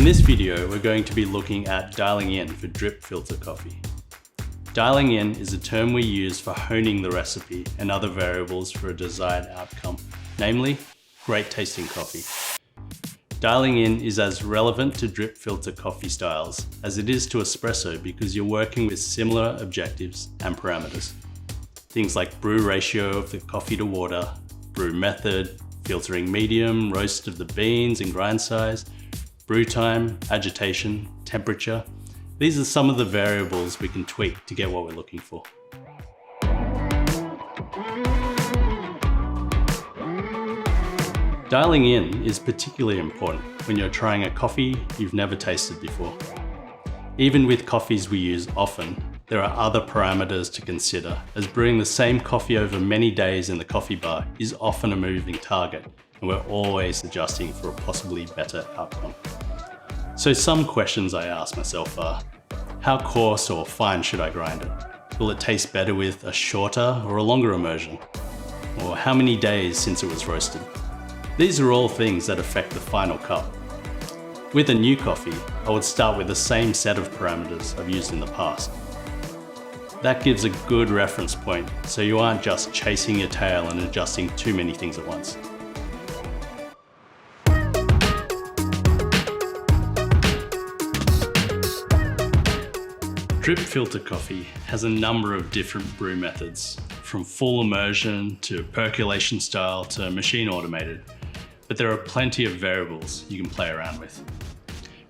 In this video, we're going to be looking at dialing in for drip filter coffee. Dialing in is a term we use for honing the recipe and other variables for a desired outcome, namely, great tasting coffee. Dialing in is as relevant to drip filter coffee styles as it is to espresso because you're working with similar objectives and parameters. Things like brew ratio of the coffee to water, brew method, filtering medium, roast of the beans and grind size, brew time, agitation, temperature. These are some of the variables we can tweak to get what we're looking for. Dialing in is particularly important when you're trying a coffee you've never tasted before. Even with coffees we use often, there are other parameters to consider, as brewing the same coffee over many days in the coffee bar is often a moving target, and we're always adjusting for a possibly better outcome. So some questions I ask myself are, how coarse or fine should I grind it? Will it taste better with a shorter or a longer immersion? Or how many days since it was roasted? These are all things that affect the final cup. With a new coffee, I would start with the same set of parameters I've used in the past. That gives a good reference point, so you aren't just chasing your tail and adjusting too many things at once. Drip filter coffee has a number of different brew methods, from full immersion to percolation style to machine automated, but there are plenty of variables you can play around with.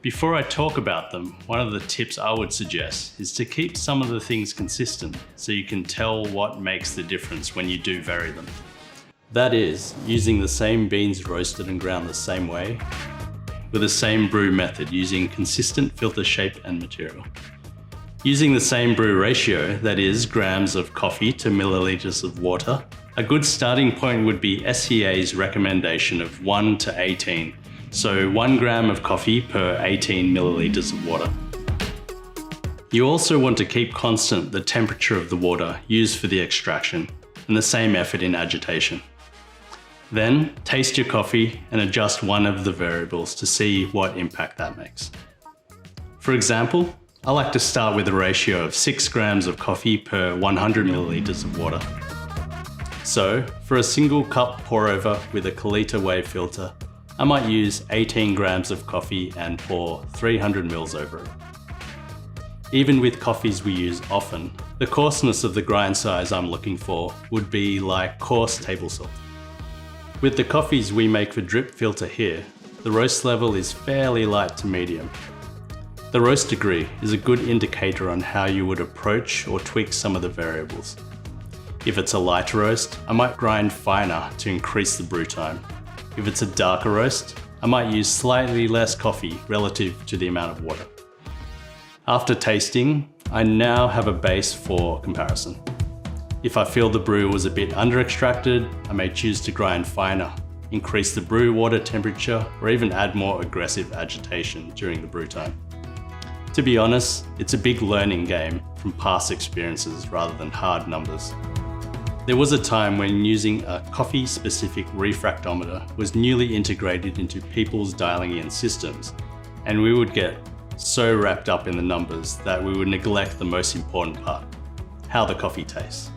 Before I talk about them, one of the tips I would suggest is to keep some of the things consistent so you can tell what makes the difference when you do vary them. That is, using the same beans roasted and ground the same way, with the same brew method using consistent filter shape and material. Using the same brew ratio, that is, grams of coffee to milliliters of water, a good starting point would be SCA's recommendation of 1 to 18, so 1 gram of coffee per 18 milliliters of water. You also want to keep constant the temperature of the water used for the extraction, and the same effort in agitation. Then, taste your coffee and adjust one of the variables to see what impact that makes. For example, I like to start with a ratio of 6 grams of coffee per 100 milliliters of water. So, for a single cup pour over with a Kalita wave filter, I might use 18 grams of coffee and pour 300 mils over it. Even with coffees we use often, the coarseness of the grind size I'm looking for would be like coarse table salt. With the coffees we make for drip filter here, the roast level is fairly light to medium. The roast degree is a good indicator on how you would approach or tweak some of the variables. If it's a light roast, I might grind finer to increase the brew time. If it's a darker roast, I might use slightly less coffee relative to the amount of water. After tasting, I now have a base for comparison. If I feel the brew was a bit under-extracted, I may choose to grind finer, increase the brew water temperature, or even add more aggressive agitation during the brew time. To be honest, it's a big learning game from past experiences rather than hard numbers. There was a time when using a coffee-specific refractometer was newly integrated into people's dialing in systems, and we would get so wrapped up in the numbers that we would neglect the most important part, how the coffee tastes.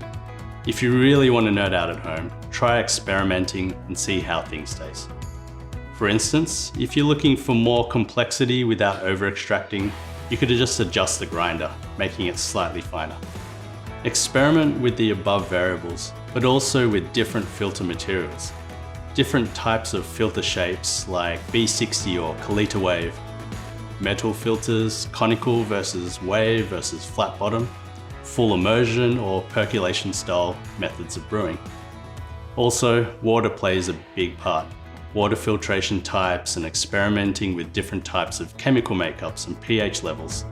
If you really want to nerd out at home, try experimenting and see how things taste. For instance, if you're looking for more complexity without over-extracting, you could just adjust the grinder, making it slightly finer. Experiment with the above variables, but also with different filter materials. Different types of filter shapes like B60 or Kalita wave, metal filters, conical versus wave versus flat bottom, full immersion or percolation style methods of brewing. Also, water plays a big part. Water filtration types and experimenting with different types of chemical makeups and pH levels.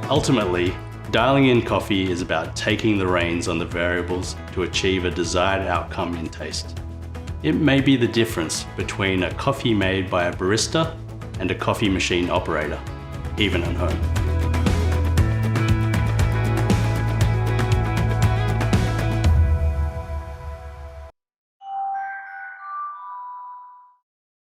Ultimately, dialing in coffee is about taking the reins on the variables to achieve a desired outcome in taste. It may be the difference between a coffee made by a barista and a coffee machine operator, even at home.